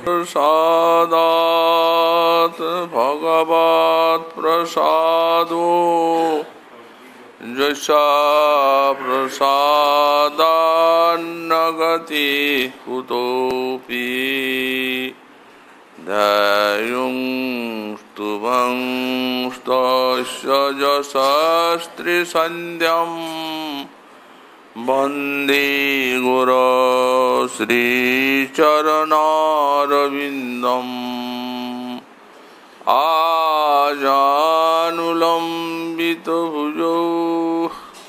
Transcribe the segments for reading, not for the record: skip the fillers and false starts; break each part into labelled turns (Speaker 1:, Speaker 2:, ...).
Speaker 1: प्रसादात् भगवत् प्रसादो जैसा प्रसादान्न गति कुतोऽपि ध्येयं स्तुवं स्तस्य यशस्त्रिसन्ध्यं वन्दे गुरो श्रीचरणारविन्दम् आजानुलम्बितभुजौ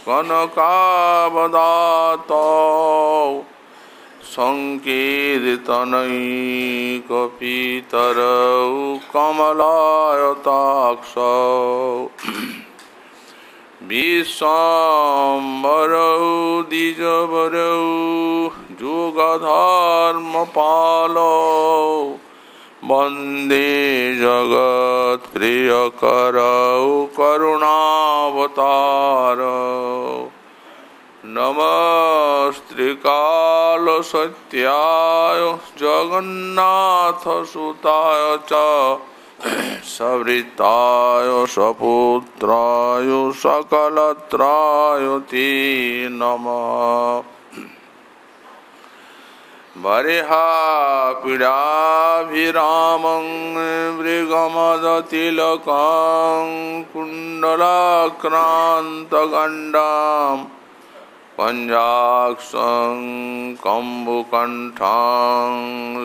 Speaker 1: कनकावदातौ संकीर्तनैकपितरौ कमलायताक्षौ विश्वाम्बरौ द्विजवरौ जुगधर्मपालौ वन्दे जगत्प्रियकरौ करुणावतारौ नमस्त्रिकालसत्याय जगन्नाथसुताय च सवृत्ताय सपुत्राय सकलत्राय ते नमः। बर्हापीडाभिरामं मृगमदतिलकं कुण्डलाक्रान्तगण्डां पञ्चाक्षं कम्बुकण्ठं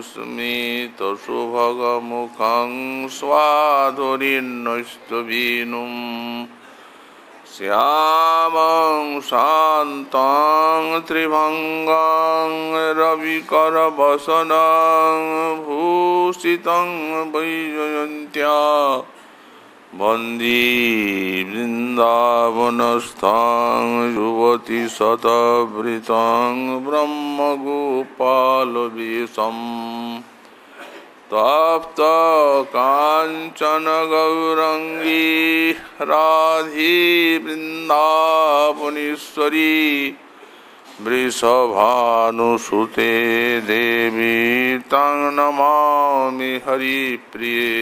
Speaker 1: स्मितसुभगमुखं स्वाधुरीर्नस्तवीनुं श्यामं शान्तं त्रिभङ्गं रविकरवसनं भूषितं वैजयन्त्या वन्दे वृन्दावनस्थं युवतिशतवृतं ब्रह्मगोपालवेशम् तप्तकाञ्चन गौरङ्गी राधे वृन्दावनेश्वरी वृषभानुसुते देवी तं नमामि हरिप्रिये।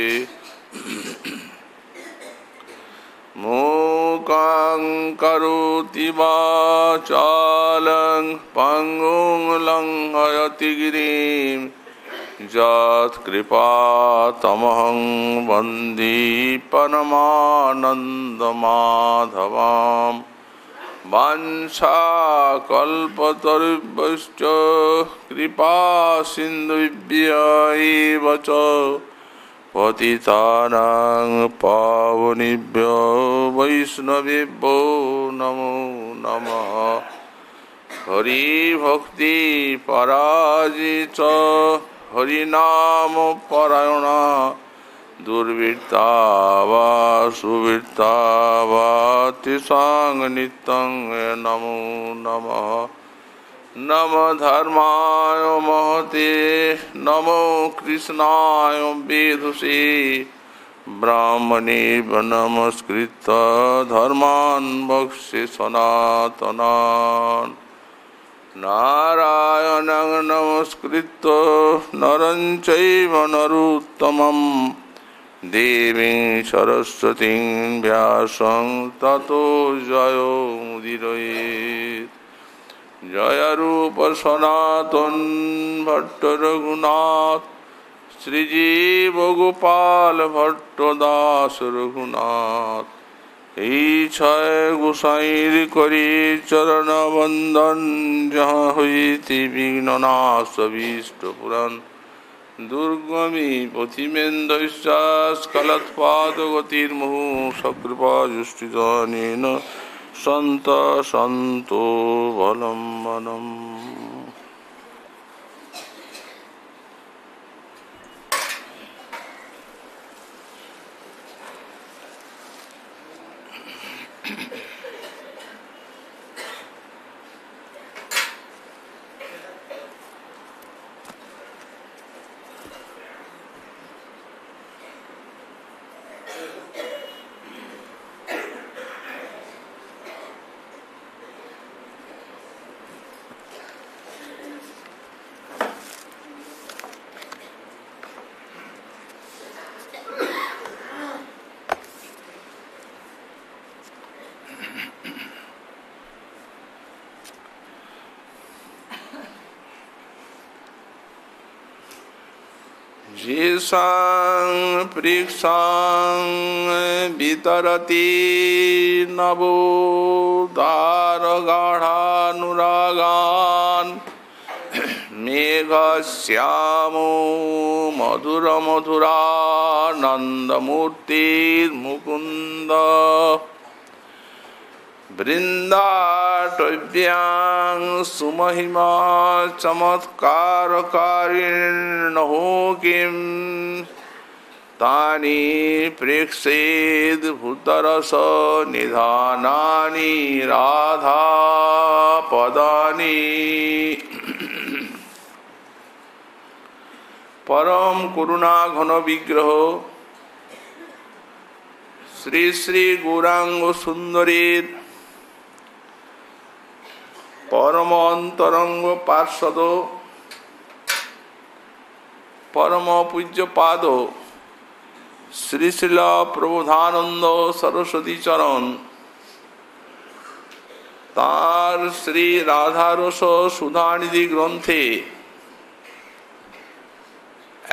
Speaker 1: मूकं करोति वाचालं पङ्गुं लङ्घयति गिरिं यत्कृपातमहं वन्दे परमानन्दमाधवां। वाञ्छाकल्पतरुभ्यश्च कृपासिन्धुभ्य एव च पतितानां पावनेभ्यो वैष्णवेभ्यो नमो नमः। हरि भक्ति पराजित हरिनाम परायणा दुर्वृत्ता वा सुवृत्ता वा तेषां नित्यं नमो नमः। नमो धर्माय महते नमो कृष्णाय वेधसे ब्राह्मणे नमस्कृत धर्मान् वक्ष्ये सनातनान्। नारायणं नमस्कृत नरं चैव नरोत्तमं देवीं सरस्वतीं व्यासं ततो जयो मुदीरयेत्। जय रूप सनातन भट्ट रघुनाथ श्रीजीव गोपाल भट्ट दास रघुनाथ। छय गोसाईर करी चरण वंदन जहाँ हुई विघ्ननाश अभीष्ट पुराण। दुर्गमी पथिमेन्द्रस्कलत्पाद गतिर्मुहु सकृपा जुष्टिदानेन संत संतो बलम्बनम्। येषां पृक्षां वितरति नभो दारगाढानुरागान् मेघश्यामो मधुरमधुरानन्दमूर्तिर्मुकुन्द वृन्दाटव्यां सुमहिमा चमत्कारकारिणो किं तानि प्रेक्षेद् भूतरस निधानानि राधा पदानि। परम करुणा घन विग्रह श्री श्री गौरांग सुंदरीर परम अंतरंग पार्षद परम पूज्य पाद श्री श्रील प्रबोधानंद सरस्वती चरण तार श्री राधारस सुधानिधि ग्रंथे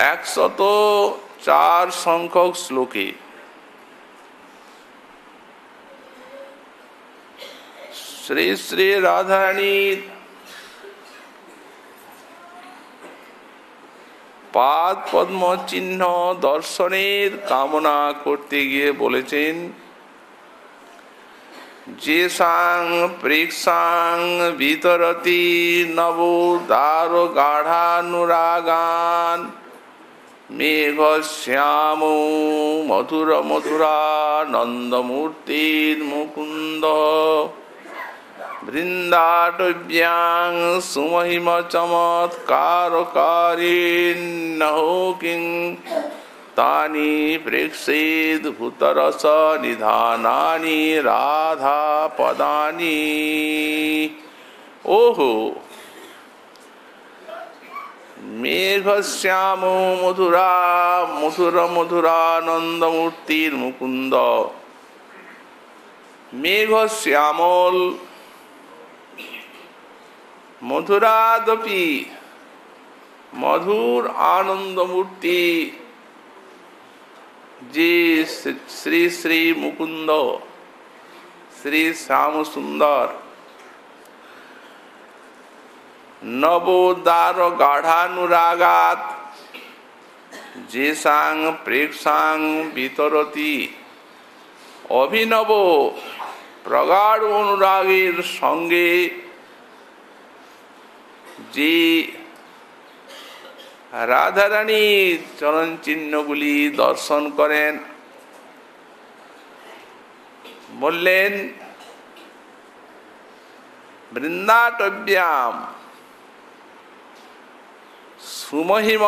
Speaker 1: 104 संख्यक श्लोके श्री श्री राधारानी पाद पद्म चिन्ह दर्शनेर कामना करते गिये बोलेছেন जेषां प्रेक्षां वितरति नवो दारो गाढानुरागान् मेघश्यामो मधुर मधुरानन्दमूर्तिर्मुकुन्द वृन्दाटव्यां सुमहिम चमत्कारकारिणो किं तानि प्रेक्षेद् भूतरस निधानानि राधा पदानि। ओहो मेघश्यामो मधुरा मधुर मधुरानन्दमूर्तिर्मुकुन्द मेघश्यामल मधुरादपि मधुर आनंद मूर्ति जे श्री श्री मुकुंद श्री श्याम सुंदर नवोदार गाढ़ानुरागात যেসাং প্রেক্ষাং বিতরতি অভিনব প্রগাঢ় অনুরাগের সঙ্গে যে রাধারানীর চরণ চিহ্নগুলি দর্শন করেন, বললেন বৃন্দাটব্যাম সুমহিম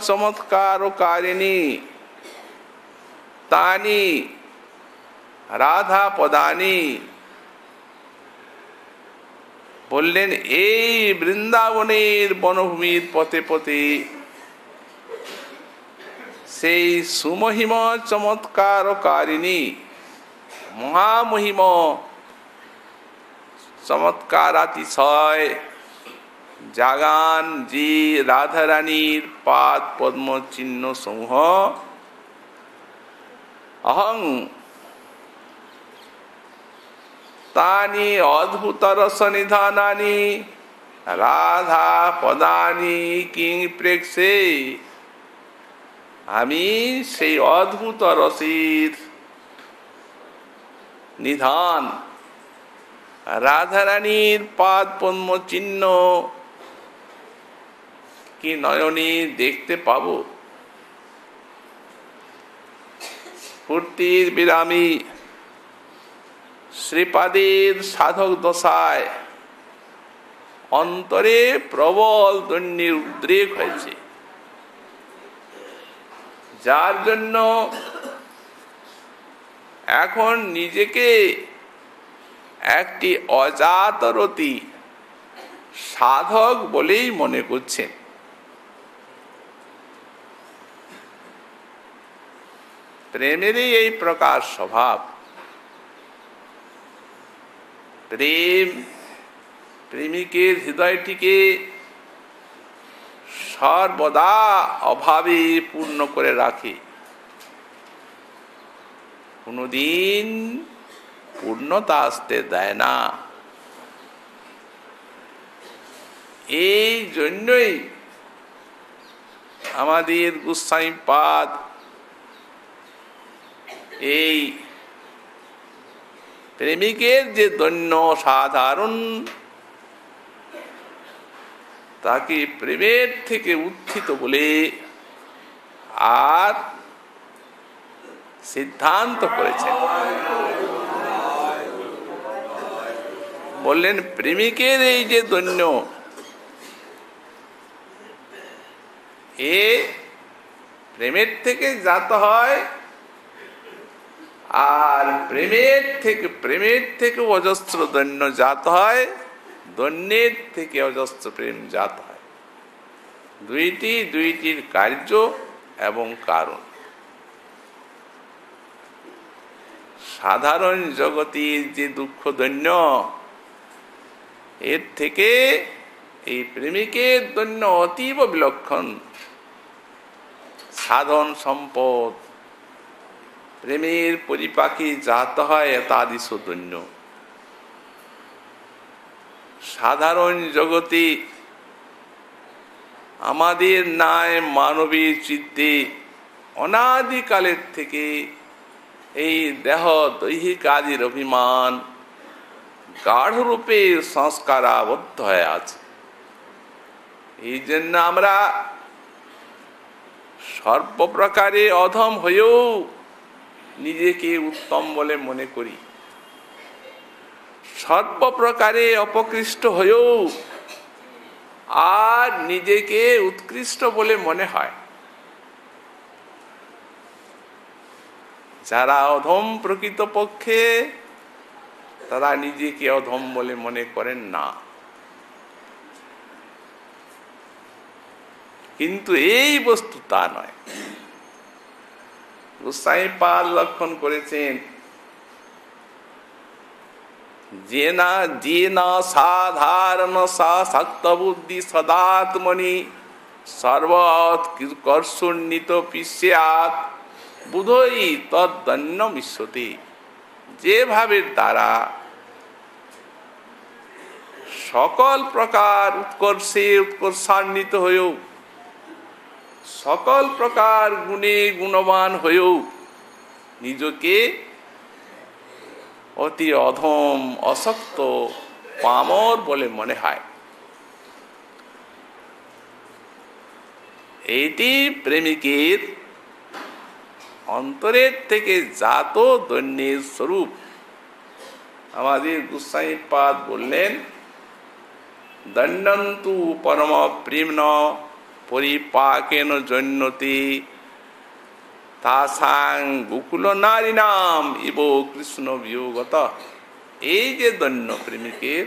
Speaker 1: চমৎকারকারিণী তানি রাধা পদানি। বললেন এই বৃন্দাবনের বনভূমির পথে পথে সেই সুমহিম চমৎকারকারিণী মহামহিম চমৎকারাতিশয় জাগান যে রাধারানীর পাদ পদ্ম চিহ্ন সমূহ অহং তানি অদ্ভুত রস নিধানানি রাধা পদানি কিং প্রেক্ষে। আমি সেই অদ্ভুত রসের নিধান রাধারানীর পাদ পদ্ম চিহ্ন কি নয়নে দেখতে পাবো? স্ফূর্তির বিরামী শ্রীপাদের সাধক দশায় অন্তরে প্রবল দৈন্যের উদ্রেক হয়েছে, যার জন্য এখন নিজেকে একটি অজাতরতি সাধক বলেই মনে করছেন। প্রেমেরই এই প্রকার স্বভাব। প্রেম প্রেমিকের হৃদয়টিকে সর্বদা অভাবে পূর্ণ করে রাখে, কোনদিন পূর্ণতা আসতে দেয় না। এই জন্যই আমাদের গোস্বামীপাদ এই প্রেমিকের যে দৈন্য সাধারণ, তাকে প্রেমের থেকে উত্থিত বলে আর সিদ্ধান্ত করেছেন। বললেন প্রেমিকের এই যে দৈন্য, এ প্রেমের থেকে জাত হয়, আর প্রেমের থেকে অজস্র দৈন্য জাত হয়, দৈন্যের থেকে অজস্র প্রেম জাত হয়। দুইটির কার্য এবং কারণ। সাধারণ জগতের যে দুঃখ দৈন্য, এর থেকে এই প্রেমিকের দৈন্য অতীব বিলক্ষণ। সাধন সম্পদ প্রেমের পরিপাকে জাত হয় এতাদিশ দৈন্য। সাধারণ জগতে আমাদের ন্যায় মানবীর চিত্তে অনাদিকালের থেকে এই দেহ দৈহিক আদির অভিমান গাঢ়রূপে সংস্কারাবদ্ধ হয়ে আছে। এই জন্য আমরা সর্বপ্রকারে অধম হয়েও নিজেকে উত্তম বলে মনে করি, সর্বপ্রকারে অপকৃষ্ট হয়েও আর নিজেকে উৎকৃষ্ট বলে মনে হয়। যারা অধম প্রকৃতপক্ষে, তারা নিজেকে অধম বলে মনে করেন না। কিন্তু এই বস্তু তা নয়। গোস্বামীপাদ লক্ষণ করেছেন, যে না সাধারণ শক্ত বুদ্ধি সদাত্মনি সর্বৎকর্ষুণ্ণিত পিস্যাৎ বুধই তদ্দন্য মিশ্যতে। যে ভাবের দ্বারা সকল প্রকার উৎকর্ষান্বিত হয়েও সকল প্রকার গুণে গুণবান হয়েও নিজকে অতি অধম অশক্ত পামর বলে মনে হয়। এইটি প্রেমিকের অন্তরের থেকে জাত দৈন্যের স্বরূপ। আমাদের গোস্বামীপাদ বললেন, দণ্ডন্তু পরম প্রেম্ন পরিপাকেন জন্যতি তাসাং গোকুল নারী নাম ইব কৃষ্ণ বিয়োগত। এই যে দৈন্য প্রেমিকের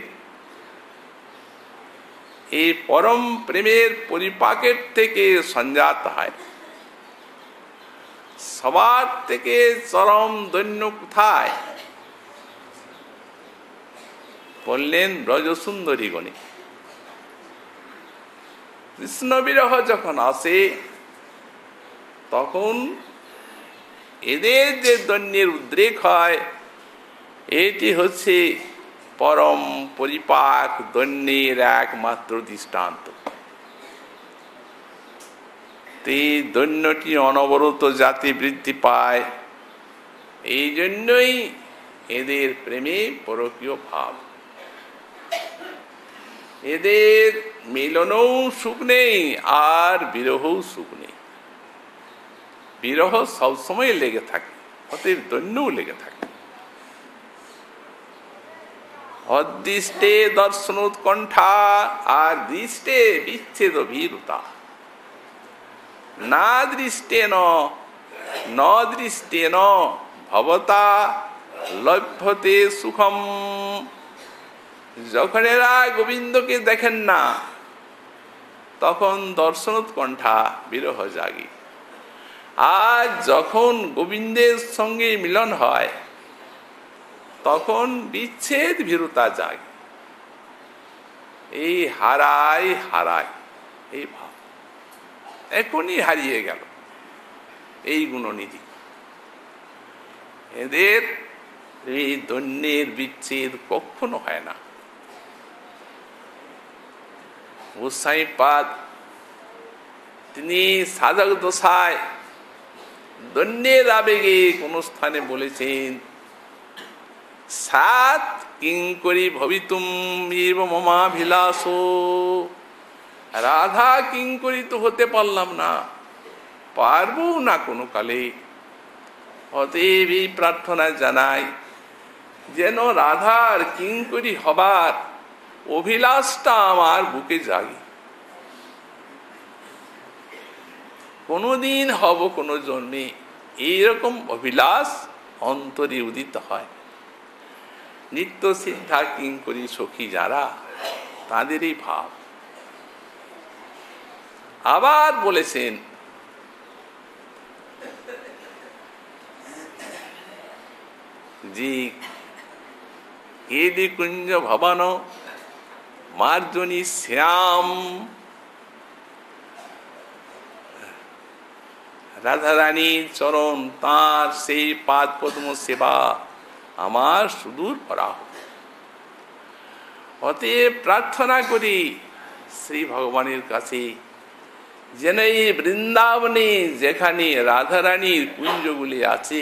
Speaker 1: এই পরম প্রেমের পরিপাকের থেকে সঞ্জাত হয়। সবার থেকে চরম দৈন্য কোথায়? বললেন ব্রজসুন্দরী গণে। কৃষ্ণ বিরহ যখন আসে তখন এদের যে দৈন্যের উদ্রেক হয়, এটি হচ্ছে পরম পরিপাক দৈন্যের একমাত্র দৃষ্টান্ত। এই দৈন্যটি অনবরত জাতি বৃদ্ধি পায়, এই জন্যই এদের প্রেমে পরকীয় ভাব। এদের মিলনও সুখ নেই, আর বিরহও সুখ নেই। বিরহ সবসময় লেগে থাকে, অতএব দৈন্যও লেগে থাকে। অদৃষ্টে দর্শনোৎকণ্ঠা, আর দৃষ্টে বিচ্ছেদ ভীরুতা। না দৃষ্টেন ন দৃষ্টেন ভবতা লভ্যতে সুখম। যখন এরা গোবিন্দকে দেখেন না, তখন দর্শনোৎকণ্ঠা বিরহ জাগে। আর যখন গোবিন্দের সঙ্গে মিলন হয়, তখন বিচ্ছেদ ভীরুতা জাগে। এই হারায় হারায় এই ভাব এখনই হারিয়ে গেল এই গুণনিধি। এদের এই দৈন্যের বিচ্ছেদ কখনো হয় না। গোস্বামীপাদ তিনি সাধক দশায় দৈন্যের আবেগে কোন স্থানে বলেছেন, সাত কিঙ্করি ভবিতুম এব মমাভিলাষ। রাধা কিঙ্করি তো হতে পারলাম না, পারবো না কোনো কালে। অতএব এই প্রার্থনা জানাই, যেন রাধার কিঙ্করি হবার অভিলাষটা আমার বুকে জাগে। কোনদিন হব কোনো জন্মে, এইরকম অভিলাষ অন্তরে উদিত হয়। নিত্য সিদ্ধা কিঙ্করি সখী যারা, তাদেরই ভাব। আবার বলেছেন, যে কেদি কুঞ্জ ভবন মার্জনী শ্যাম। রাধারানীর চরণ, তাঁর সেই পাদ পদ্ম সেবা আমার সুদূর পরাহ। অতএব প্রার্থনা করি শ্রী ভগবানের কাছে, যেন এই বৃন্দাবনে যেখানে রাধারানীর কুঞ্জগুলি আছে,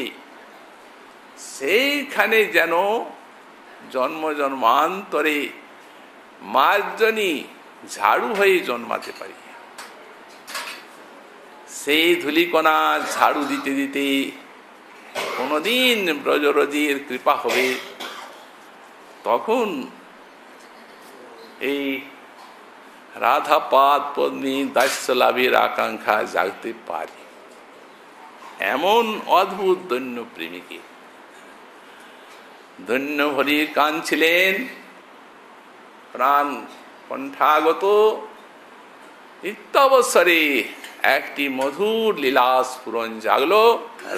Speaker 1: সেইখানে যেন জন্ম জন্মান্তরে মার্জনী ঝাড়ু হয়ে জন্মাতে পারি। সেই ধূলিকণা ঝাড়ু দিতে দিতে কোনদিন ব্রজরজির কৃপা হবে, তখন এই রাধাপাদ পদ্মী দাস্য লাভের আকাঙ্ক্ষা জাগতে পারে। এমন অদ্ভুত দৈন্য প্রেমিকে দৈন্য হরি কাঁদছিলেন, প্রাণ কণ্ঠাগত। নিত্যাবসরে একটি মধুর লীলা স্ফুরণ জাগলো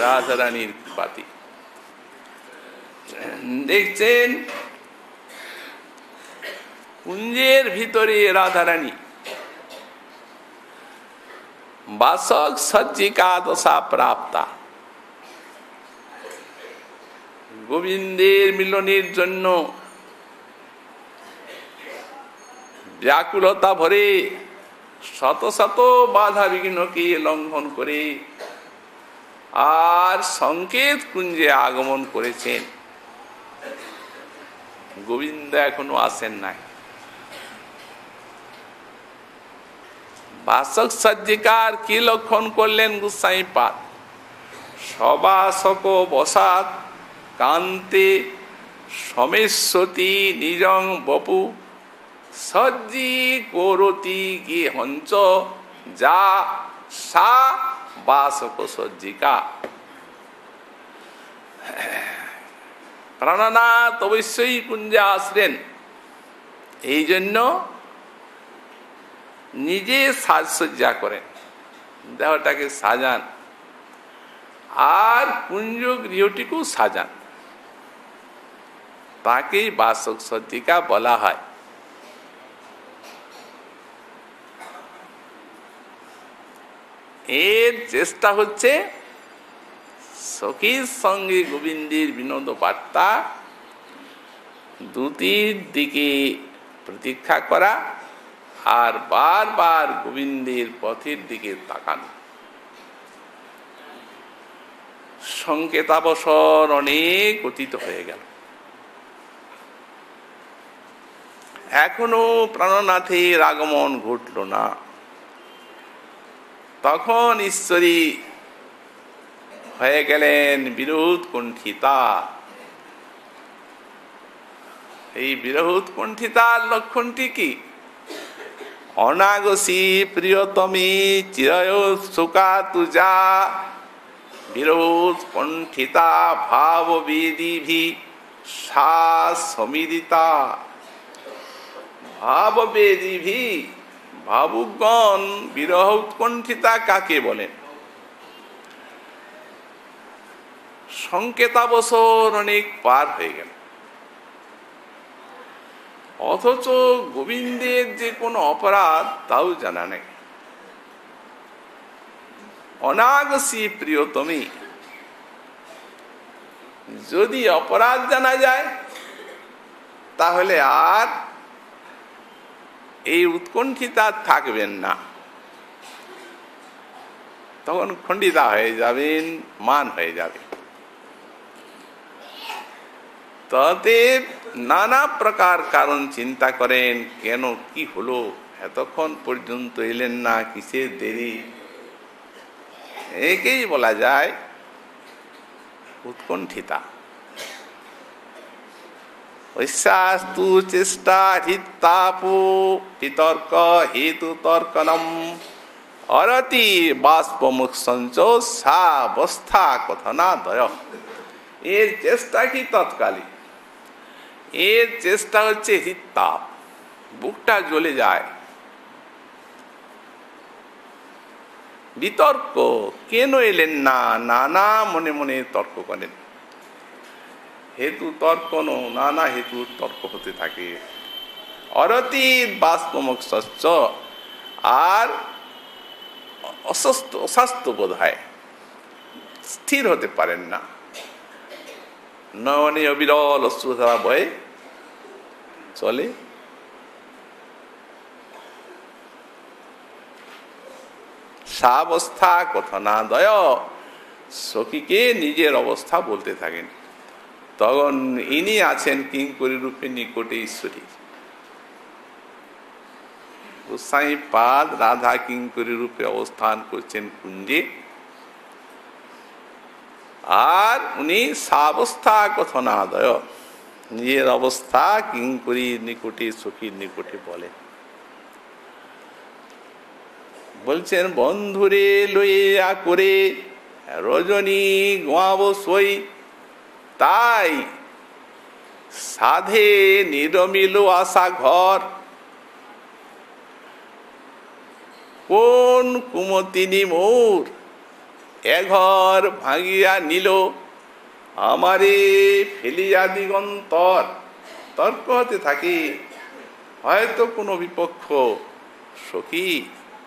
Speaker 1: রাধারানীর কৃপাতে। দেখছেন কুঞ্জের ভিতরে রাধারানী বাসক সজ্জিকা দশা প্রাপ্তা। গোবিন্দের মিলনের জন্য ব্যাকুলতা ভরে শত শত বাধা বিঘ্নকে লঙ্ঘন করে আর সংকেত কুঞ্জে আগমন করেছেন। গোবিন্দ এখনো আসেন নাই। বাসক সজ্জিকার কি লক্ষণ করলেন গোসাই পাদ? সবাসক বসাত কান্তে সমেশ্বতী নিজং বপু সজ্জি করতি কি হঞ্চ যা সা বাসক সজ্জিকা। প্রাণনাথ অবশ্যই কুঞ্জে আসলেন, এই জন্য নিজে সাজসজ্জা করেন, দেহটাকে সাজান আর কুঞ্জ গৃহটিকেও সাজান, তাকেই বাসক সজ্জিকা বলা হয়। এর চেষ্টা হচ্ছে সখীর সঙ্গে গোবিন্দের বিনোদ বার্তা দুটির দিকে প্রতীক্ষা করা আর বারবার গোবিন্দের পথের দিকে তাকানো। সংকেতাবসর অনেক অতীত হয়ে গেল, এখনো প্রাণনাথের আগমন ঘটল না। তখন ঈশ্বরী হয়ে গেলেন বিরোধ কণ্ঠিতা। এই বিরোধ কণ্ঠিতার লক্ষণটি কি? অনাগসী প্রিয়তমী চিরয় সুকা তুজা বিরোধ কণ্ঠিতা ভাব বেদিভি সা সমিদিতা। ভাব বেদিভি, ভাবুকগণ বিরহ উৎকণ্ঠিতা কাকে বলেন? সংকেতাবসর অনেক পার হয়ে গেল, অথচ গোবিন্দের যে কোনো অপরাধ তাও জানা নেই। অনাগসী প্রিয়তমী, যদি অপরাধ জানা যায় তাহলে আর এই উৎকণ্ঠিতা থাকবেন না, তখন খণ্ডিতা হয়ে যাবেন, মান হয়ে যাবে। তাতে নানা প্রকার কারণ চিন্তা করেন, কেন কি হলো, এতক্ষণ পর্যন্ত এলেন না, কিসের দেরি। একেই বলা যায় উৎকণ্ঠিতা। ঐশাস্তু চেষ্টা হিতাপু বিতর্ক হেতু তর্কনম অরতি বাষ্পমুখ সঞ্চয় সাবস্থা কথনাদয়। এর চেষ্টা কি তৎকালীন, এর চেষ্টা হচ্ছে হিতাপ, বুকটা জ্বলে যায়। বিতর্ক, কেন এলেন না, নানা মনে মনে তর্ক করেন। হেতু তর্ক নানা হেতু তর্ক হতে থাকে। অরতির বাষ্পমুখ শস্য, আর অস্বাস্থ্য বোধ হয়, স্থির হতে পারেন না। নয়নে অবিরল অশ্রুধারা বয়ে চলে। সাবস্থা কথনাদয়, সখীকে নিজের অবস্থা বলতে থাকেন। তখন ইনি আছেন কিঙ্করী রূপে নিকটে ঈশ্বরী। গোসাই পাদ রাধা কিঙ্করী রূপে অবস্থান করছেন কুঞ্জে, আর উনি সাবস্থা কথনাদয়, নিজের অবস্থা কিঙ্করীর নিকটে সখীর নিকটে বলেন। বলছেন, বন্ধুরে লইয়া করে রজনী গোয়াব সই, তাই সাধে নিরমিল আশা ঘর। কোন কুমতিনি মোর এ ঘর ভাঙিয়া নিল, আমারে ফেলিয়া দিগন্তর। তর্ক হতে থাকি, হয়তো কোনো বিপক্ষ সখী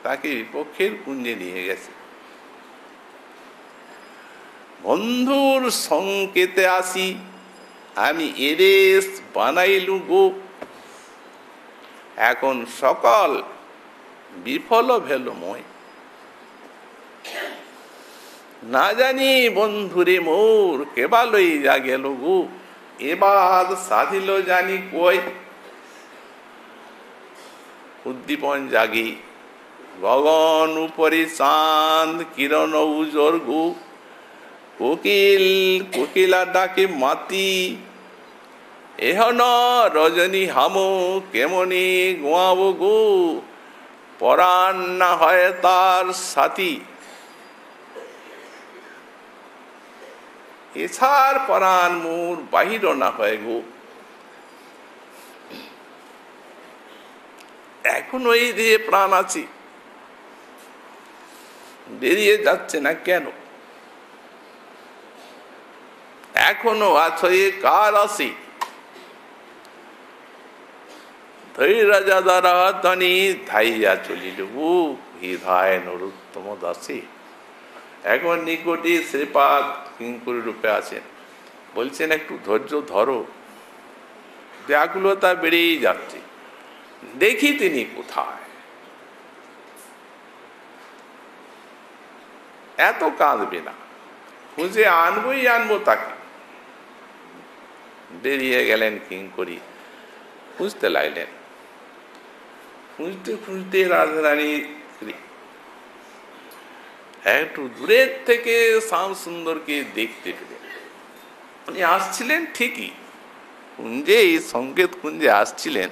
Speaker 1: তাকে বিপক্ষের কুঞ্জে নিয়ে গেছে। বন্ধুর সংকেতে আসি আমি এদেশ বানাইলু গো। এখন সকল বিফল ভেল মই। না জানি বন্ধুরে মোর কেবা লইয়া গেল গো, এবার সাধিল জানি কই। উদ্দীপন জাগি গগন উপরে চাঁদ কিরণ উজর গো, কোকিল কোকিলা ডাকে মাতি, এহন রজনী হামো কেমনি গোয়াবো গো, পরাণ না হয় তার সাথী। এছাড় পরাণ মোর বাহির না হয় গো। এখন ওই দিয়ে প্রাণ আছে, বেরিয়ে যাচ্ছে না কেন? এখনো আছো এ কার আসি, ধৈর্য দ্বারা তনি ধাইয়া চলিল হৃদয় নরোত্তম দাসী। এখন নিকটে শ্রীপাদ কিঙ্করী রূপে আছেন, বলছেন একটু ধৈর্য ধরো, ব্যাকুলতা বেড়েই যাচ্ছে, দেখি তিনি কোথায়। এত কাঁদবে না, খুঁজে আনবোই আনবো তাকে। বেরিয়ে গেলেন কিঙ্করী, খুঁজতে লাগলেন। খুঁজতে খুঁজতে রাধারানী একটু দূরের থেকে শ্যাম সুন্দরকে দেখতে পেলেন। উনি আসছিলেন ঠিকই, কুঞ্জে এই সংকেত কুঞ্জে আসছিলেন,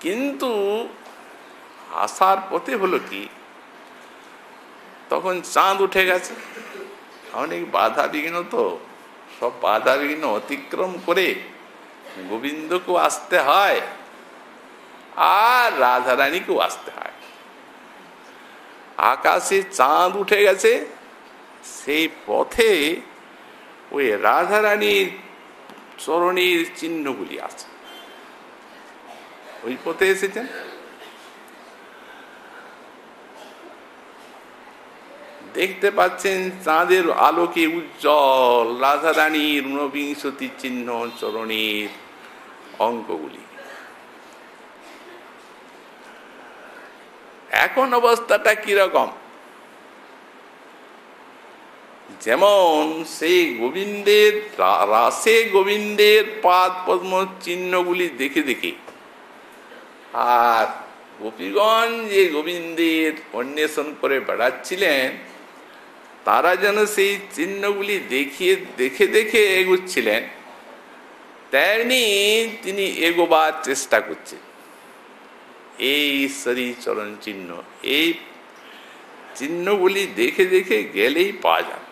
Speaker 1: কিন্তু আসার পথে হলো কি, তখন চাঁদ উঠে গেছে। অনেক বাধা বিঘ্ন, তো সব বাধা বিঘ্ন অতিক্রম করে গোবিন্দকেও আসতে হয় আর রাধারানীকেও আসতে হয়। আকাশে চাঁদ উঠে গেছে, সেই পথে ওই রাধারানীর চরণের চিহ্নগুলি আছে, ওই পথে এসেছেন। দেখতে পাচ্ছেন চাঁদের আলোকে উজ্জ্বল রাধারানীর ঊনবিংশতি চিহ্ন চরণের অঙ্কগুলি। এখন অবস্থাটা কিরকম, যেমন সেই গোবিন্দের রাসে গোবিন্দের পাদ পদ্ম চিহ্নগুলি দেখে দেখে, আর গোপীগণ যে গোবিন্দের অন্বেষণ করে বেড়াচ্ছিলেন, তারা যেন সেই চিহ্নগুলি দেখে দেখে এগোচ্ছিলেন, তেমনি তিনি এগোবার চেষ্টা করছেন। এই ঈশ্বরী চরণ চিহ্ন, এই চিহ্নগুলি দেখে দেখে গেলেই পাওয়া যাবে,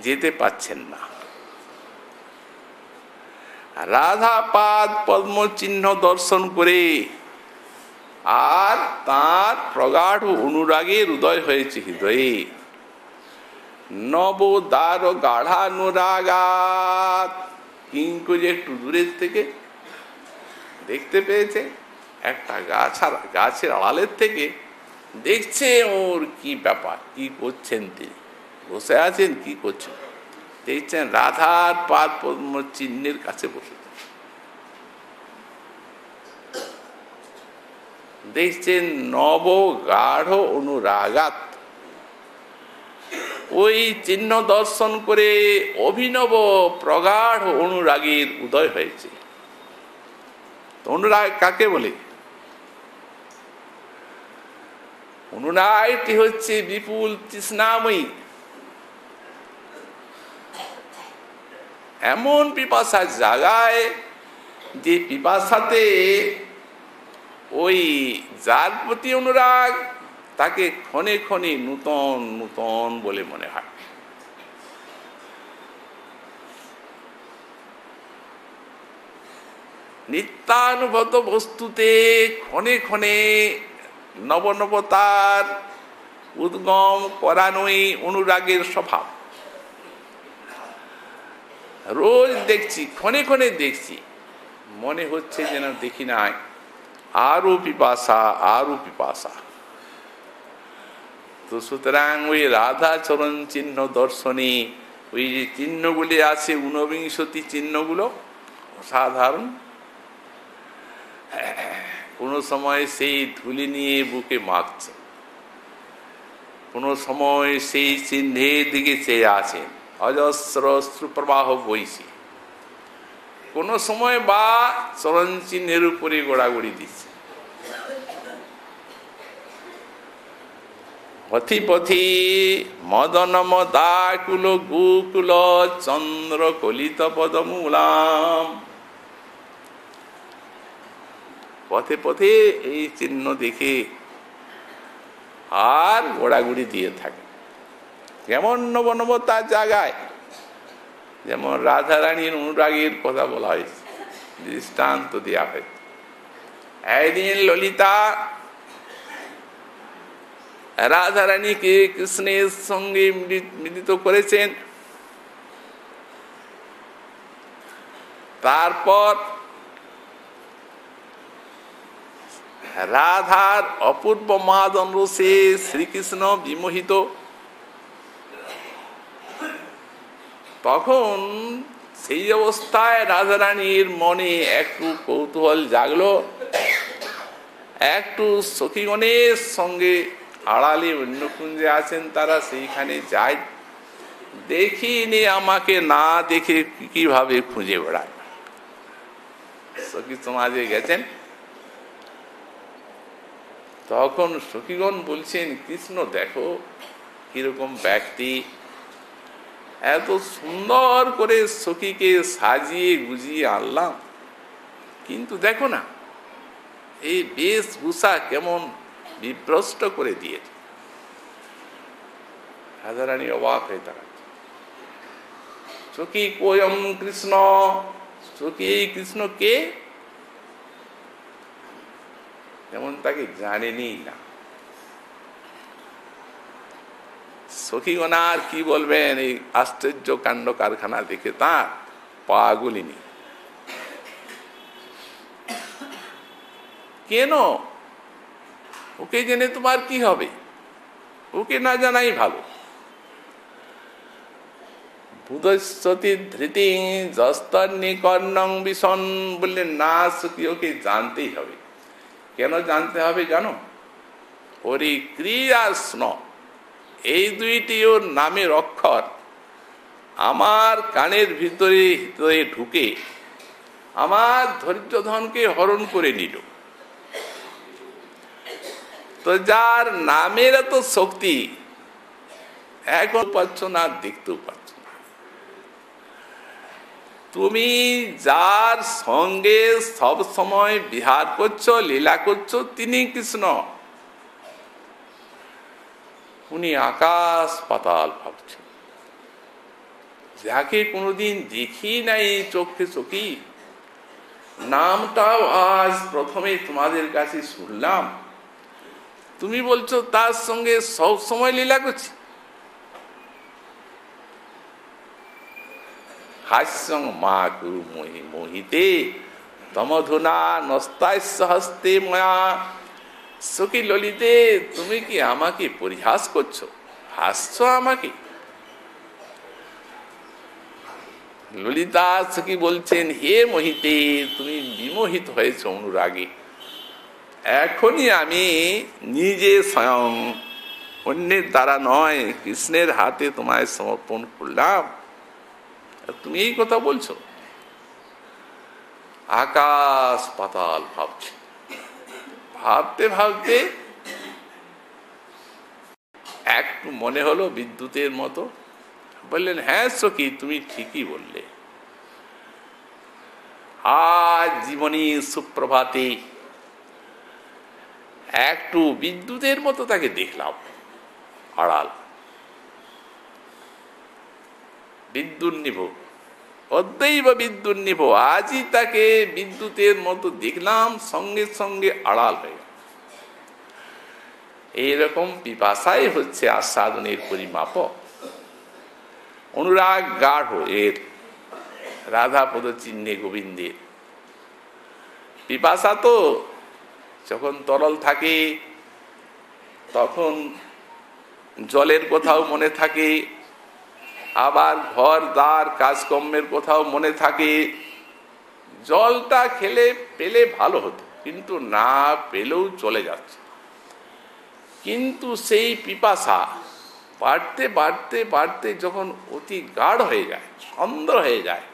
Speaker 1: যেতে পাচ্ছেন না। রাধা পাদ পদ্ম চিহ্ন দর্শন করে আর তার প্রগাঢ় অনুরাগের উদয় হয়েছে হৃদয়ে। নব দ্বার গাঢ়ানুরাগাত কিঙ্করী একটু দূরের থেকে দেখতে পেয়েছে, একটা গাছের আড়ালের থেকে দেখছে ওর কি ব্যাপার, কি করছেন তিনি, বসে আছেন কি করছেন, দেখছেন রাধার পাদ পদ্ম চিহ্নের কাছে বসে, দেখছেন নব গাঢ় অনুরাগাত, ওই চিহ্ন দর্শন করে অভিনব প্রগাঢ় অনুরাগের উদয় হয়েছে। অনুরাগ কাকে বলে? অনুরাগটি হচ্ছে বিপুল তৃষ্ণাময়ী, এমন পিপাসা জাগায় যে পিপাসাতে ওই যার প্রতি অনুরাগ তাকে ক্ষণে ক্ষণে নূতন নূতন বলে মনে হয়। নিত্যানুভূত বস্তুতে ক্ষণে ক্ষণে নবনবতার উদ্গম করানোই অনুরাগের স্বভাব। রোজ দেখছি, ক্ষণে ক্ষণে দেখছি, মনে হচ্ছে যেন দেখি নাই, আরো পিপাসা আরো পিপাসা। তো সুতরাং ওই রাধা চরণ চিহ্ন দর্শনে ওই যে চিহ্নগুলি আছে, ঊনবিংশতি চিহ্নগুলো অসাধারণ। কোনো সময় সেই ধুলি নিয়ে বুকে মাখছে, কোনো সময় সেই চিহ্নের দিকে চেয়ে আছেন, অজস্র অশ্রুপ্রবাহ বইছে, কোনো সময় বা চরণ চিহ্নের উপরে গোড়াগড়ি দিচ্ছে। পথি পথি মদন মদাকুল গোকুল চন্দ্র কলিত পদমূলাম। পথে পথে এই চিহ্ন দেখে আর গোড়াগুড়ি দিয়ে থাকে। যেমন নব নব তার জায়গায়, যেমন রাধারানীর অনুরাগের কথা বলা হয়েছে, দৃষ্টান্ত দেওয়া হয়েছে। একদিন ললিতা রাধারানীকে কৃষ্ণের সঙ্গে মিলিত করেছেন। তারপর রাধার অপূর্ব মাদন রসে শ্রীকৃষ্ণ বিমোহিত। তখন সেই অবস্থায় রাধারানীর মনে একটু কৌতূহল জাগলো, একটু সখীগণের সঙ্গে আড়ালে অন্য কুঞ্জে আছেন তারা, সেইখানে যায়, দেখিনি আমাকে না দেখে কিভাবে খুঁজে বেড়ায়। সখী সমাজে গেছেন, তখন সখীগণ বলছেন, কৃষ্ণ দেখো কিরকম ব্যক্তি, এত সুন্দর করে সখীকে সাজিয়ে গুজিয়ে আনলাম, কিন্তু দেখো না এই বেশভূষা কেমন বিভ্রষ্ট করে দিয়েছে। রাধারানী অবাক হয়ে তাকাচ্ছে, সখী কোয়ম কৃষ্ণ, সখী এই কৃষ্ণ কে? যেমন তাকে জানেনি না। সখীগণ আর কি বলবেন, এই আশ্চর্য কাণ্ড কারখানা দেখে তার পা গুলিনি। কেন? ওকে জেনে তোমার কি হবে? ওকে না জানাই ভালো। বুধস্বতী ধৃতি জস্তন্নি কর্ণং বিষণ বললেন, না সখী ওকে জানতেই হবে। কেন জানতে হবে জানো? হরি ক্রিয়া স্ন, এই দুইটি ওর নামের অক্ষর আমার কানের ভিতরে ঢুকে আমার ধৈর্য ধনকে হরণ করে নিল। তো যার নামের এত শক্তি, এখন পাচ্ছ না, দেখতেও পাচ্ছ না। তুমি যার সঙ্গে সব সময় বিহার করছো, লীলা করছো, তিনি কৃষ্ণ। উনি আকাশ পাতাল ভাবছেন। যাকে কোনোদিন দেখি নাই চোখে চোখি, নামটাও আজ প্রথমে তোমাদের কাছে শুনলাম, তুমি বলছো তার সঙ্গে সব সময় লীলা করছি। হাস্যং মা কুরু মোহিতে তমধুনা নস্তাস্য হস্তে ময়া। সখী ললিতে, তুমি কি আমাকে পরিহাস করছো, হাসছো আমাকে? ললিতা সখী বলছেন, হে মোহিতে, তুমি বিমোহিত হয়েছ অনুরাগে। এখনই আমি নিজে স্বয়ং, অন্যের দ্বারা নয়, কৃষ্ণের হাতে তোমায় সমর্পণ করলাম, তুমি এই কথা বলছো? আকাশ পাতাল ভাবছি। ভাবতে ভাবতে একটু মনে হলো বিদ্যুতের মতো। বললেন, হ্যাঁ সখী, তুমি ঠিকই বললে। আজ জীবনী সুপ্রভাতে একটু বিদ্যুতের মতো তাকে দেখলাম আড়াল। বিদ্যুন্নিভ, অদ্বৈব বিদ্যুন্নিভ, আজই তাকে বিদ্যুতের মতো দেখলাম, সঙ্গে সঙ্গে আড়াল হয়ে। এইরকম পিপাসাই হচ্ছে আস্বাদনের পরিমাপক। অনুরাগ গাঢ় এর, রাধা পদ চিহ্নে গোবিন্দের। পিপাসা তো যখন তরল থাকে তখন জলের কথাও মনে থাকে, আবার ঘর দ্বার কাজকর্মের কথাও মনে থাকে। জলটা খেলে পেলে ভালো হতো, কিন্তু না পেলেও চলে যাচ্ছে। কিন্তু সেই পিপাসা বাড়তে বাড়তে বাড়তে যখন অতি গাঢ় হয়ে যায়, সন্দেহ হয়ে যায়,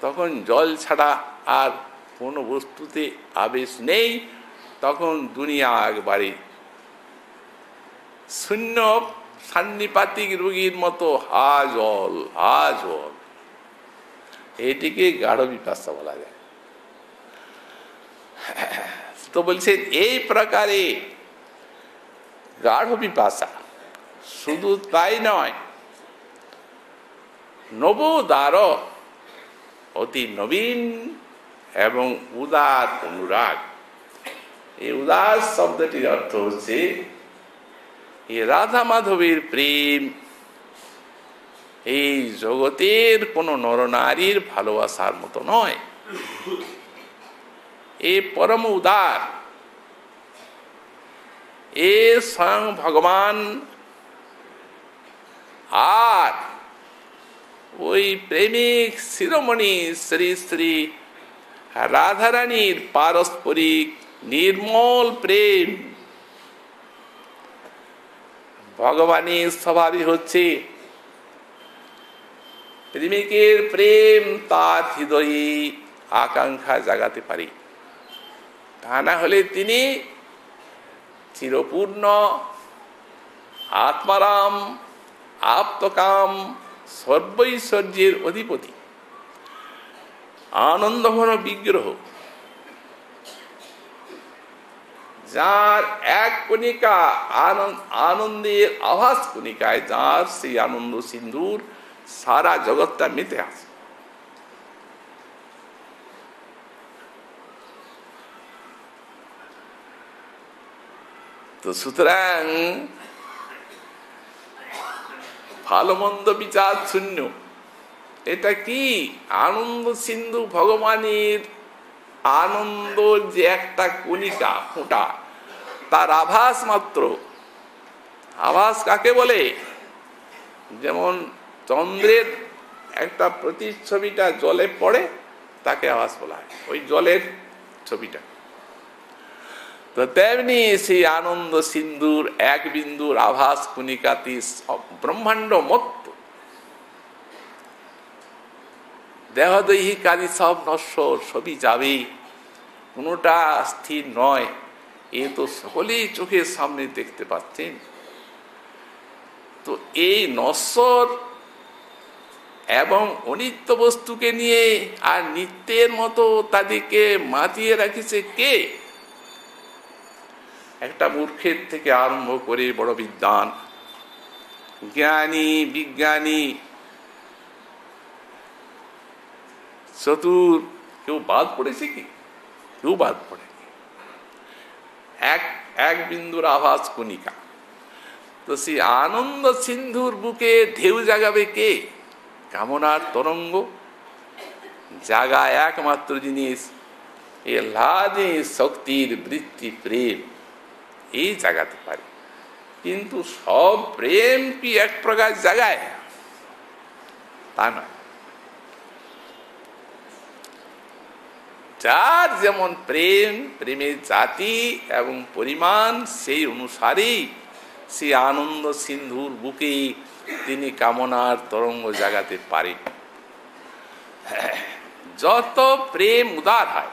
Speaker 1: তখন জল ছাড়া আর কোনো বস্তুতে আবেশ নেই। তখন দুনিয়া একবারে শূন্য সান্নিপাতিক রোগীর মতো হা জল হা জল। এটিকে গাঢ় পিপাসা বলা যায়। তো বলছেন এই প্রকারে গাঢ় পিপাসা, শুধু তাই নয়, নবোদার অতি নবীন এবং উদার অনুরাগ। এই উদার শব্দটির অর্থ হচ্ছে এই রাধা মাধবের প্রেম এই জগতের কোন নরনারীর ভালোবাসার মতো নয়। এ পরম উদার, এ স্বয়ং ভগবান আর ওই প্রেমিক শিরোমণি শ্রী শ্রী রাধারানীর পারস্পরিক নির্মল প্রেম। ভগবানের স্বভাবই হচ্ছে প্রেমিকের প্রেম তার হৃদয়ে আকাঙ্ক্ষা জাগাতে পারে, তা না হলে তিনি চিরপূর্ণ আত্মারাম আপ্তকাম সর্বৈশ্বর্যের অধিপতি, আনন্দঘন বিগ্রহ, যার এক কণিকা আনন্দের আভাস কণিকায়, যার সেই আনন্দ সিন্ধুর সারা জগৎটা মেতে আছে। তো সুতরাং ভালো মন্দ বিচার শূন্য, এটা কি আনন্দ সিন্ধু ভগবানের আনন্দ যে একটা কণিকা ফোঁটা, তার আভাস মাত্র। আভাস কাকে বলে? যেমন চন্দ্রের একটা প্রতিচ্ছবিটা জলে পড়ে, তাকে আভাস বলা হয়, ওই জলের ছবিটা। তো তেমনি সেই আনন্দ সিন্ধুর এক বিন্দুর আভাস কণিকাতে সব ব্রহ্মাণ্ড মত্ত, দেহদৈহিকাদি সব নশ্বর, সবই যাবে, কোনোটা স্থির নয়। এ তো সকলেই চোখের সামনে দেখতে পাচ্ছেন। তো এই নশ্বর এবং অনিত্য বস্তুকে নিয়ে আর নিত্যের মতো তাদেরকে মাতিয়ে রাখিছে কে? একটা মূর্খের থেকে আরম্ভ করে বড় বিদ্বান, জ্ঞানী, বিজ্ঞানী, চতুর, কেউ বাদ পড়েছে কি? কেউ বাদ পড়েনি। এক বিন্দুর আভাস কণিকা। তো সেই আনন্দ সিন্ধুর বুকে ঢেউ জাগাবে কে? কামনার তরঙ্গ জাগায় একমাত্র জিনিস, এ লাদে শক্তির বৃত্তি প্রেম, এই জাগাতে পারে। কিন্তু সব প্রেম কি এক প্রকার জাগায়? তা নয়। যার যেমন প্রেম, প্রেমের জাতি এবং পরিমাণ, সেই অনুসারেই সেই আনন্দ সিন্ধুর বুকে তিনি কামনার তরঙ্গ জাগাতে পারেন। যত প্রেম উদার হয়,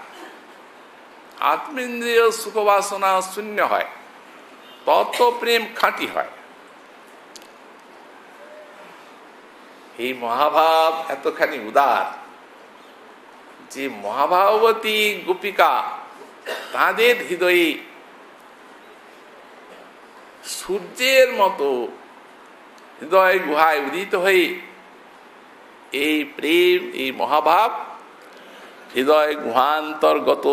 Speaker 1: আত্মেন্দ্রিয় সুখবাসনা শূন্য হয়, তত প্রেম খাঁটি হয়। এই মহাভাব এতখানি উদার যে মহাভাবতী গোপিকা তাদের হৃদয়ে সূর্যের মতো হৃদয় গুহায় উদিত হয়ে এই প্রেম, এই মহাভাব হৃদয় গুহান্তর্গত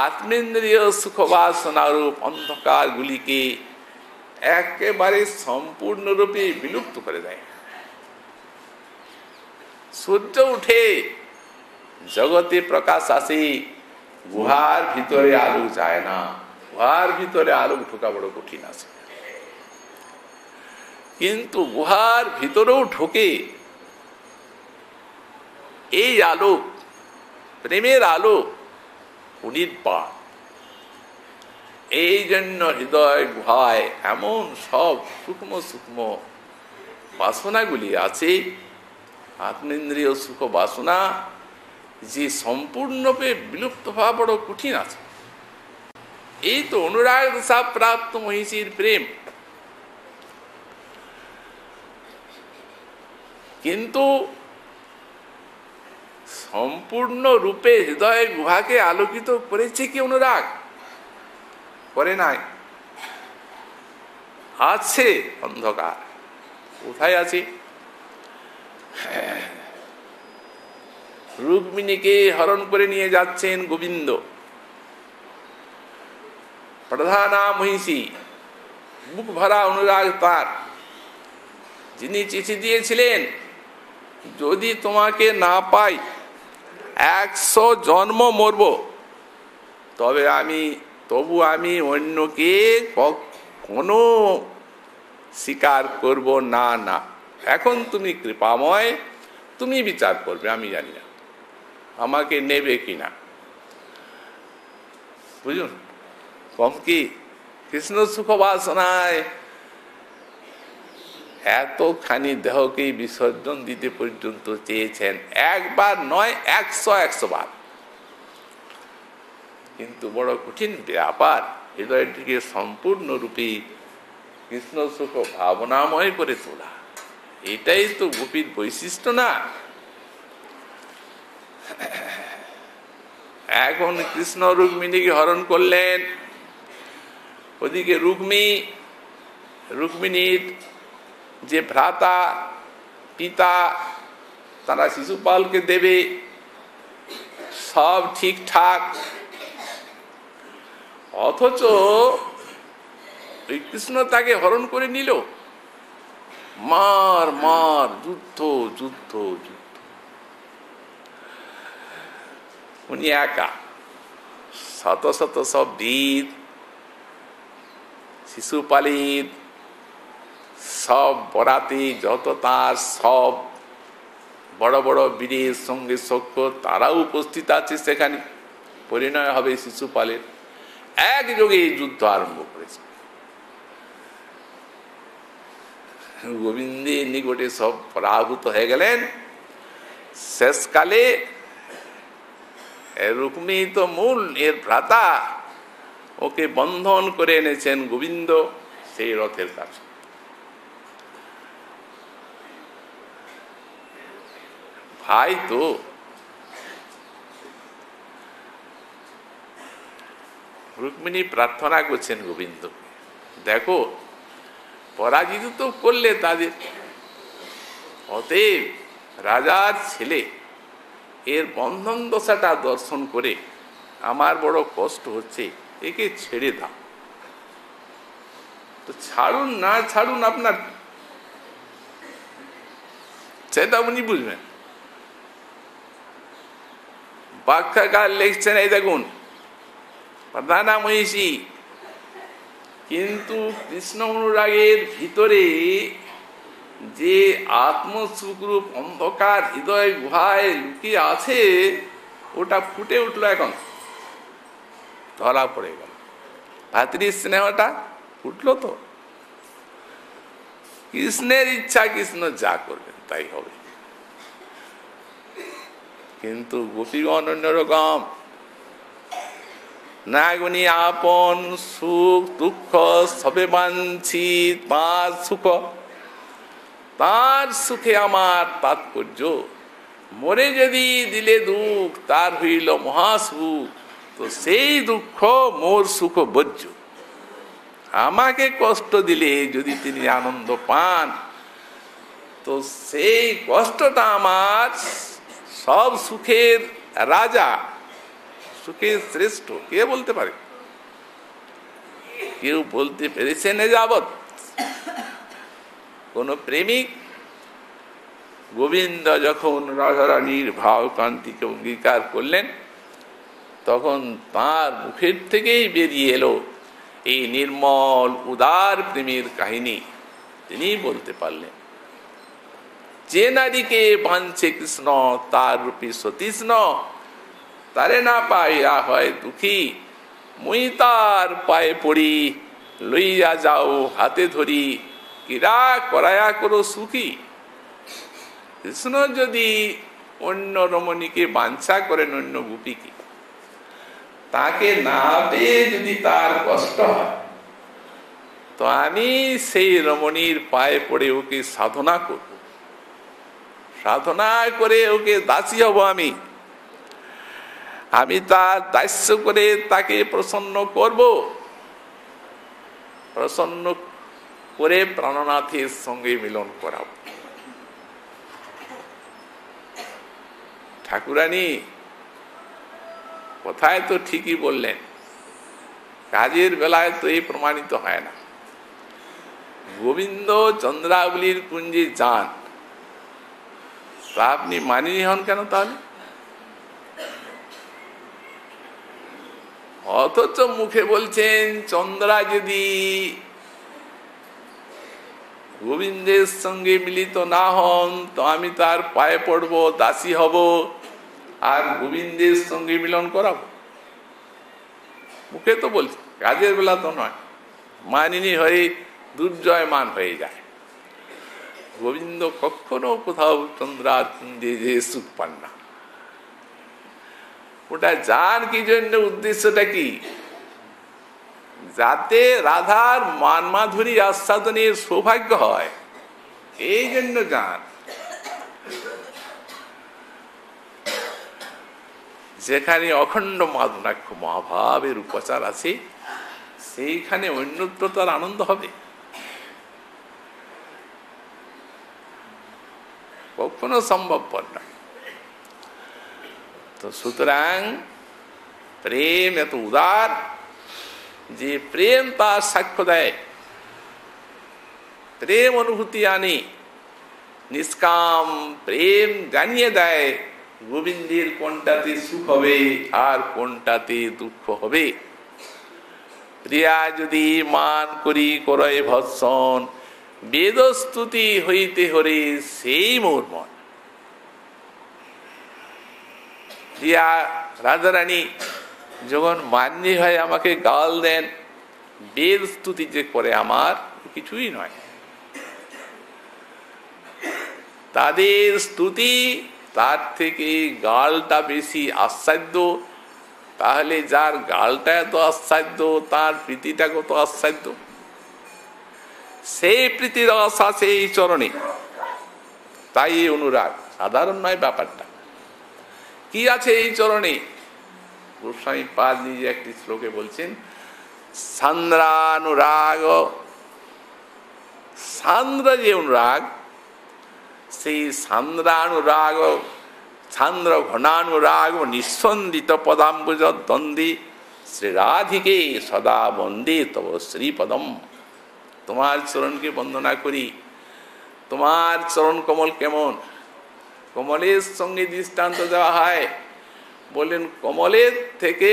Speaker 1: আত্মেন্দ্রিয় সুখবাসনারূপ অন্ধকারগুলিকে একেবারে সম্পূর্ণরূপে বিলুপ্ত করে দেয়। সূর্য উঠে, জগতে প্রকাশ আসে, গুহার ভিতরে আলো যায় না। গুহার ভিতরে আলো ঢোকা বড় কঠিন আছে, কিন্তু গুহার ভিতরেও ঢোকে এই আলো, প্রেমের আলো, অনির্বাণ। এই জন্য হৃদয় গুহায় এমন সব সূক্ষ্ম সূক্ষ্ম বাসনাগুলি আছে, আত্মেন্দ্রিয় সুখ বাসনা, যে সম্পূর্ণরূপে বিলুপ্ত হওয়া বড় কঠিন আছে। এই তো অনুরাগ দশা প্রাপ্ত মহিষীর প্রেম। কিন্তু সম্পূর্ণ রূপে হৃদয়ের গুহাকে আলোকিত করেছে কি অনুরাগ? করে নাই, আছে অন্ধকার। কোথায় আছে? রুক্মিণীকে হরণ করে নিয়ে যাচ্ছেন গোবিন্দ, প্রধানা মহিষী, বুক ভরা অনুরাগ তার। যিনি চিঠি দিয়েছিলেন, যদি তোমাকে না পাই 100 জন্ম মরব, তবু আমি অন্যকে কখনো স্বীকার করব না। না, এখন তুমি কৃপাময়, তুমি বিচার করবে, আমি জানি না আমাকে নেবে কিনা। বুঝুন, কম কি কৃষ্ণ সুখ বাসনায় এতখানি দেহকে বিসর্জন দিতে পর্যন্ত চেয়েছেন, একবার নয় 100 বার। কিন্তু বড় কঠিন ব্যাপার হৃদয়টিকে সম্পূর্ণরূপে কৃষ্ণ সুখ ভাবনাময় করে তোলা। এটাই তো গোপীর বৈশিষ্ট্য না? এখন কৃষ্ণ রুক্মিণীকে হরণ করলেন, ওদিকে রুক্মিণীর যে ভ্রাতা পিতা, তারা শিশুপালকে দেবে, সব ঠিকঠাক। অথচ কৃষ্ণ তাকে হরণ করে নিল। মার মার, যুদ্ধ যুদ্ধ যুদ্ধ। উনি একা, শত শত সব বীর, শিশুপালিত সব বরাতি, যত তার সব বড় বড় বীরের সঙ্গে সখ্য, তারাও উপস্থিত আছে সেখানে। পরিণয় হবে শিশুপালের। একযোগে যুদ্ধ আরম্ভ করেছে। গোবিন্দের নিকটে সব পরাভূত হয়ে গেলেন। শেষকালে রুক্মিণী তো মূল এর ভ্রাতা, ওকে বন্ধন করে এনেছেন গোবিন্দ সেই রথের কাছে। ভাই তো রুক্মিণী প্রার্থনা করছেন গোবিন্দ, দেখো পরাজিত তো করলে তাদের, অতএব রাজার ছেলে এর বন্ধন দশাটা দর্শন করে আমার বড় কষ্ট হচ্ছে, একে ছেড়ে দাও। তো ছাড়ুন না ছাড়ুন আপনার, সেটা উনি বুঝবেন। ব্যাখ্যাকার লিখছেন, এই দেখুন প্রধানা মহিষী, কিন্তু কৃষ্ণ অনুরাগের ভিতরে যে আত্মসুখরূপ অন্ধকার হৃদয় গুহায় লুকিয়ে আছে, ওটা ফুটে উঠলো, এখন ধরা পড়ে গেল। ভাতৃ স্নেহটা ফুটলো তো। কৃষ্ণের ইচ্ছা, কৃষ্ণ যা করবেন তাই হবে। কিন্তু গোপীগণ অন্যরকম। নাগুনি আপন সুখ দুঃখ সবে মানছি তার সুখ, তার সুখে আমার তাৎপর্য। মরে যদি দিলে দুঃখ, তার হইল মহাসুখ, তো সেই দুঃখ মোর সুখ বর্জ্য। আমাকে কষ্ট দিলে যদি তিনি আনন্দ পান, তো সেই কষ্টটা আমার সব সুখের রাজা, সুখের শ্রেষ্ঠ। কে বলতে পারে? কেউ বলতে পেরেছেন এ যাবৎ? কোন প্রেমিক? গোবিন্দ যখন রাধারানীর ভাব কান্তিকে অঙ্গীকার করলেন, তখন তার মুখের থেকেই বেরিয়ে এলো এই নির্মল উদার প্রেমের কাহিনী। তিনি বলতে পারলেন, যে নারীকে বাঁধছে কৃষ্ণ, তার রূপী সতীষ্ণ, তারে না পাইয়া হয় দুঃখী, মুই তার পায়ে পড়ি, লইয়া যাও হাতে ধরি, কিরা করায়া করো সুখী। কৃষ্ণ যদি অন্য রমণীকে বাঞ্ছা করেন, অন্য গোপীকে, তাকে না পেয়ে যদি তার কষ্ট হয়, তো আমি সেই রমণীর পায়ে পড়ে ওকে সাধনা করব, সাধনা করে ওকে দাসী হব। আমি তার দাস্য করে তাকে প্রসন্ন করব, প্রসন্ন করে প্রাণনাথের সঙ্গে মিলন করাব। ঠাকুরানী কথায় তো ঠিকই বললেন, কাজের বেলায় তো এই প্রমাণিত হয় না। গোবিন্দ চন্দ্রাবলীর কুঞ্জে যান, তা আপনি মানিনি হন কেন তাহলে? অথচ মুখে বলছেন চন্দ্রা যদি গোবিন্দের সঙ্গে মিলিত না হন, তো আমি তার পায়ে পড়ব, দাসী হব, আর গোবিন্দের সঙ্গে মিলন করাবো। মুখে তো বলছে, কাজের বেলা তো নয়। মানিনি হয়ে দুর্জয়মান হয়ে যায়। গোবিন্দ কখনো কোথাও চন্দ্রার কুঞ্জে যে সুখ পান না। ওটা যান কি জন্য, উদ্দেশ্যটা কি? যাতে রাধার মান মাধুরী আস্বাদনের সৌভাগ্য হয়, এই জন্য যান। যেখানে অখণ্ড মাধুরাক্ষ মহাভাবের উপচার আছে, সেইখানে অন্যত্রতার আনন্দ হবে? কখনো সম্ভবপর নয়। তো সুতরাং প্রেম এত উদার যে প্রেম তার সাক্ষ্য দেয়, প্রেম অনুভূতি আনে, নিষ্কাম প্রেম জানিয়ে দেয় গোবিন্দের কোনটাতে সুখ হবে আর কোনটাতে দুঃখ হবে। প্রিয়া যদি মান করি করয় ভৎসন, বেদস্তুতি হইতে হরে সেই মোর মন। প্রিয়া রাধারানী যখন মান্যী হয় আমাকে গাল দেন, বেদ স্তুতি যে করে আমার কিছুই নয়। তাদের স্তুতি তার থেকে গালটা বেশি আস্বাদ্য। তাহলে যার গালটা এত আস্বাদ্য, তার প্রীতিটা কত আস্বাদ্য। সেই প্রীতির রস আছে এই চরণে, তাই এই অনুরাগ। সাধারণ নয় ব্যাপারটা। কি আছে এই চরণে? গোস্বামী পাদ নিজে একটি শ্লোকে বলছেন, সান্দ্রানুরাগ। সান্দ্র যে অনুরাগ, সেই সান্দ্রানুরাগ, সান্দ্র ঘনানুরাগ নিঃসন্দিত পদাম্বুজ দ্বন্দ্বী শ্রীরাধিকে সদা বন্দে তব শ্রীপদম। তোমার চরণকে বন্দনা করি। তোমার চরণ কমল কেমন? কমলের সঙ্গে দৃষ্টান্ত দেওয়া হয়, বললেন কমলের থেকে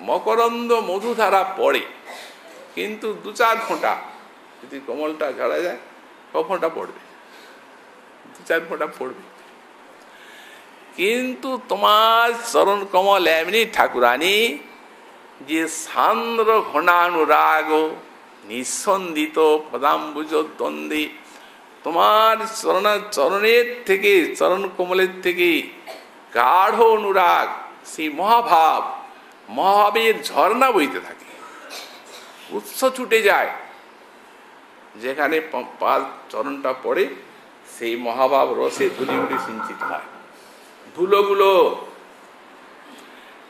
Speaker 1: মকরন্দ মধুধারা পড়ে, কিন্তু 2-4 ফোঁটা যদি কমলটা ঝাড়া যায়, ক ফোঁটা পড়বে? 2-4 ফোঁটা পড়বে। কিন্তু তোমার চরণ কমল এমনি ঠাকুরানী যে সান্দ্র ঘনানুরাগ নিঃসন্দিত পদাম্বুজ দ্বন্দ্বী, তোমার চরণের থেকে, চরণ কমলের থেকে গাঢ় অনুরাগ, সেই মহাভাব, মহাভাবের ঝর্ণা বইতে থাকে, উৎস ছুটে যায়। যেখানে চরণটা পড়ে সেই মহাভাব রসে ধুলিগুলি সিঞ্চিত হয়। ধুলোগুলো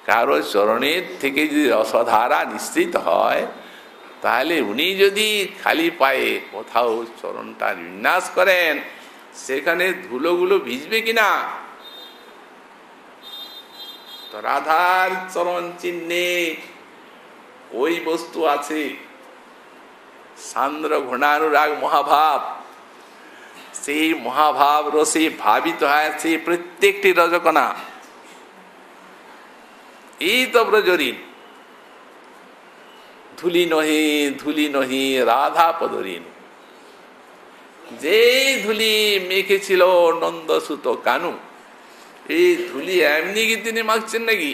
Speaker 1: কারো চরণের থেকে যদি রসধারা নিশ্চিত হয়, তাহলে উনি যদি খালি পায়ে কোথাও চরণটা বিন্যাস করেন, সেখানে ধুলোগুলো ভিজবে কিনা? তো রাধার চরণ চিহ্নে ওই বস্তু আছে, সান্দ্র ঘনানুরাগ মহাভাব। সেই মহাভাব রসে ভাবিত হয়েছে প্রত্যেকটি রজকণা। এই তো ব্রজরিন, ধুলি নহি ধুলি নহি রাধা পদরিন। যেই ধুলি মেখেছিল নন্দসুত কানু, এই ধুলি এমনি কি তিনি মাখছেন নাকি?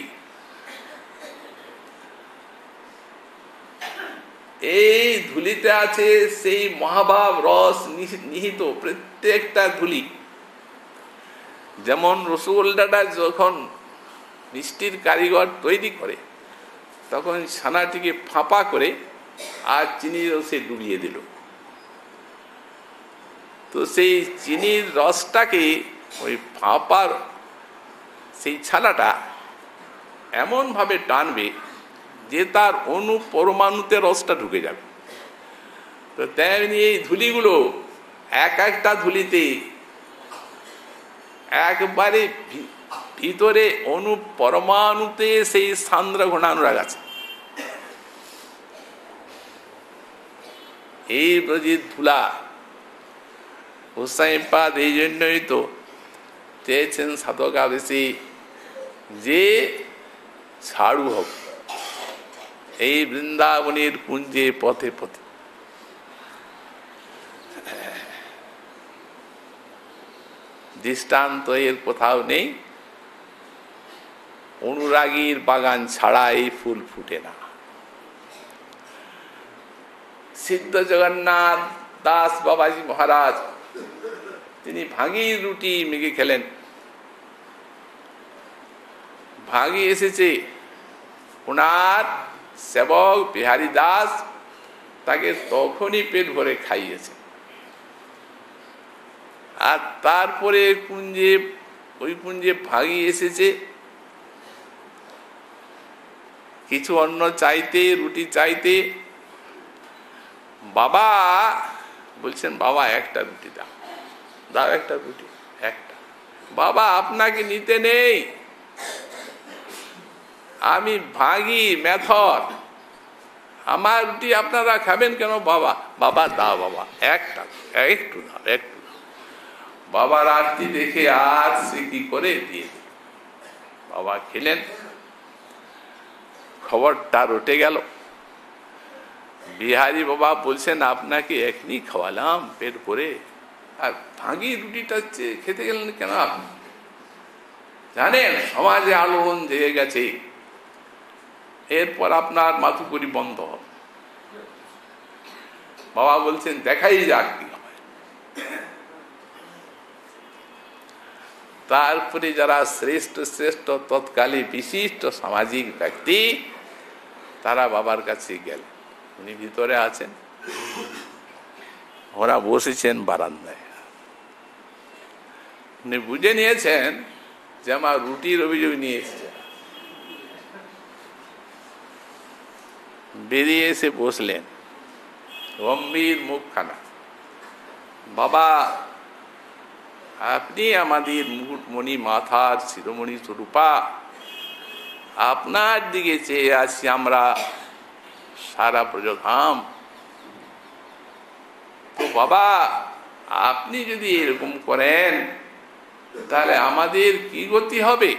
Speaker 1: এই ধুলিতে আছে সেই মহাভাব রস নিহিত প্রত্যেকটা ধুলি। যেমন রসগোল্লাটা যখন মিষ্টির কারিগর তৈরি করে তখন ছানাটিকে ফাঁপা করে আর চিনির রসে ডুবিয়ে দিল, তো সেই চিনির রসটাকে ওই ফাঁপার সেই ছানাটা এমন ভাবে টানবে যে তার অণু পরমাণুতে রসটা ঢুকে যাবে। তো তেমনি এই ধুলিগুলো এক একটা ধুলিতে একবারে ভিতরে অণু পরমাণুতে সেই সান্দ্র ঘনানুরাগ আছে। এই ব্রজের ধুলা গোসাইপাদ এই জন্যই তো চেয়েছেন সাধকাবেশী যে ছাড়ু হোক এই বৃন্দাবনের কুঞ্জে পথে পথে। দৃষ্টান্ত এর কোথাও নেই, অনুরাগীর বাগান ছাড়া এই ফুল ফুটে না। সিদ্ধ জগন্নাথ দাস বাবাজি মহারাজ তিনি ভাঙির রুটি মেখে খেলেন। ভাঙি এসেছে, ওনার সেবক বিহারী দাস তাকে তখনই পেট ভরে খাইয়েছে। আর তারপরে ওই কুঞ্জে ভাগি এসেছে কিছু অন্ন চাইতে, রুটি চাইতে। বাবা বলছেন, বাবা একটা রুটি দাও, দাও একটা রুটি, একটা। বাবা আপনাকে নিতে নেই, আমি ভাগি মেথর, আমার রুটি আপনারা খাবেন কেন? বাবা, বাবা দাও, বাবা একটা, একটু দাও, একটু দাও। বাবার আরতি দেখে আর সে কি করে দিয়ে দিল। বাবা খেলেন, খবরটা রটে গেল। বিহারী বাবা বলছেন, আপনাকে এখনি খাওয়ালাম পেট ভরে, আর ভাঙি রুটিটা খেতে গেলেন কেন আপনি? জানেন সমাজে আলোড়ন জেগে গেছে, এরপর আপনার মাথুকরি বন্ধ হবে। বাবা বলছেন, দেখাই যাক কি হয়। তারপরে যারা শ্রেষ্ঠ শ্রেষ্ঠ তৎকালীন বিশিষ্ট সামাজিক ব্যক্তি তারা বাবার কাছে গেলেন। উনি ভিতরে আছেন, ওরা বসেছেন বারান্দায়। উনি বুঝে নিয়েছেন যে আমার রুটির অভিযোগ নিয়ে এসছে। বেরিয়ে এসে বসলেন, গম্ভীর মুখখানা। বাবা, আপনি আমাদের মুকুটমণি মাথার শিরোমণি স্বরূপা, আপনার দিকে চেয়ে আছি আমরা সারা ব্রজধাম। তো বাবা, আপনি যদি এরকম করেন তাহলে আমাদের কি গতি হবে?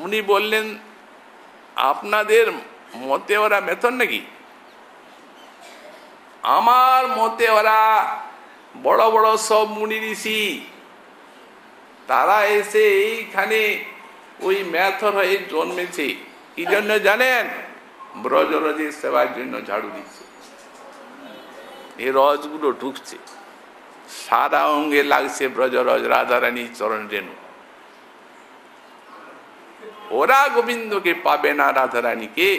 Speaker 1: উনি বললেন, আপনাদের মতে ওরা মেথর নাকি? আমার মতে ওরা বড় বড় সব মুনি ঋষি, তারা এসে এইখানে ওই মেথর হয়ে জন্মেছে। কি জন্য জানেন? ব্রজরজের সেবার জন্য ঝাড়ু দিচ্ছে। এই রজগুলো ঢুকছে, সারা অঙ্গে লাগছে ব্রজরজ, রাধারানীর চরণ রেণু। ওরা গোবিন্দকে পাবে না, রাধারানীকে,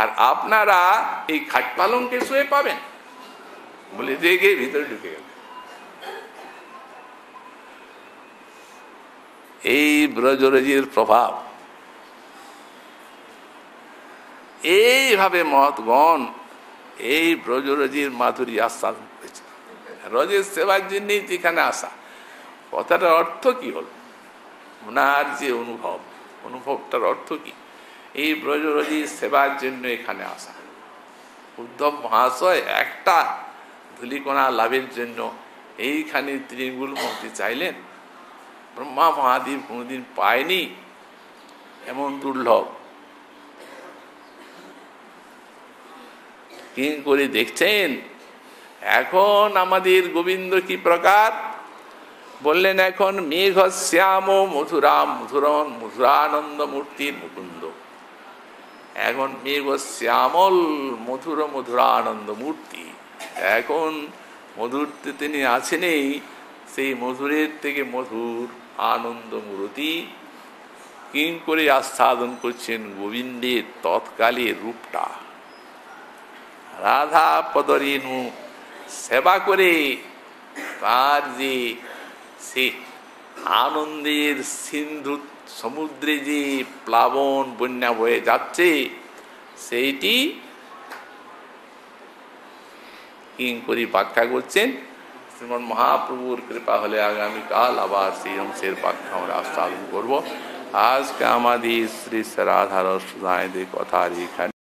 Speaker 1: আর আপনারা এই খাট পালঙ্কে শুয়ে পাবেন বলে দেখে ভিতরে ঢুকে গেল। এই ব্রজরজের প্রভাব। এইভাবে মহৎগণ এই ব্রজরজের মাধুরী আস্বাদন করেছে। রজের সেবার জন্যই এখানে আসা। কথাটার অর্থ কি হল? ওনার যে অনুভবটার অর্থ কি? এই ব্রজরজের সেবার জন্য এখানে আসা। উদ্ধব মহাশয় একটা ধূলিকণা লাভের জন্য এইখানে তৃণমূল মন্ত্রী চাইলেন। ব্রহ্মা মহাদেব কোনোদিন পায়নি এমন দুর্লভ। কি করে দেখছেন এখন আমাদের গোবিন্দ কি প্রকার? বললেন, এখন মেঘ শ্যাম মধুরাম মধুরন মধুরানন্দ মূর্তির মুকুন্দ। এখন মেঘ শ্যামল মধুর মধুরানন্দ মূর্তি, এখন মধুরতে তিনি আছেনই, সেই মধুরের থেকে মধুর আনন্দ মূর্তি কি করে আস্বাদন করছেন গোবিন্দের তৎকালের রূপটা। রাধা পদরেণু সেবা করে তার যে সে আনন্দের সিন্ধু সমুদ্রে যে প্লাবন বন্যা বয়ে যাচ্ছে, সেইটি কিঙ্করী ব্যাখ্যা করছেন। শ্রীমন মহাপ্রভুর কৃপা হলে আগামীকাল আবার সেই অংশের ব্যাখ্যা আমরা আস্বাদন করবো। আজকে আমাদের শ্রী রাধার সুধায় কথার এখানে